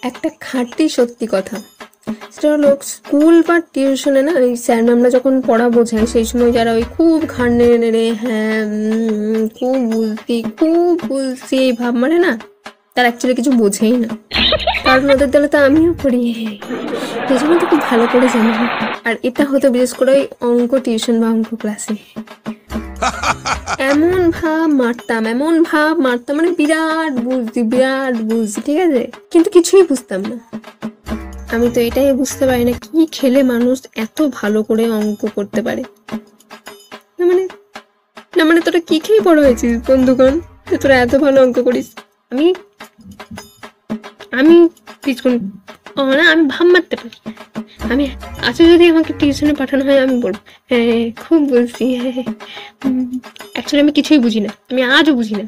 একটা খাঁটি সত্যি কথা, সেটা হলো স্কুল বা টিউশনে না ওই স্যার ম্যামরা যখন পড়া বোঝায় সেই সময় যারা ওই খুব ঘাড় নেড়ে নেড়ে হ্যাঁ খুব বুঝছি এই ভাব মানে না, তার অ্যাকচুয়ালি কিছু বোঝেই না। কারণ ওদের দলে তো আমিও পড়ি, এই জন্য তো খুব ভালো করে জানি। আর এটা হতো বিশেষ করে ওই অঙ্ক টিউশন বা অঙ্ক ক্লাসে। এমন ভাব মারতাম মানে বিরাট বুঝছি ঠিক আছে, কিন্তু কিছুই বুঝতাম না। আমি তো এটাই বুঝতে পারি না কি খেলে মানুষ এত ভালো করে অঙ্ক করতে পারে। না মানে তোরা কি খেয়ে বড় হয়েছিস বন্ধুগণ, তোরা এত ভালো অঙ্ক করিস? আমি আমি না আমি ভাব মারতে পারি। আমি আচ্ছা যদি আমাকে টিউশনে পাঠানো হয় আমি বলবো হ্যাঁ খুব বুঝছি, হ্যাঁ অ্যাকচুয়ালি আমি কিছুই বুঝি না, আমি আজও বুঝি না।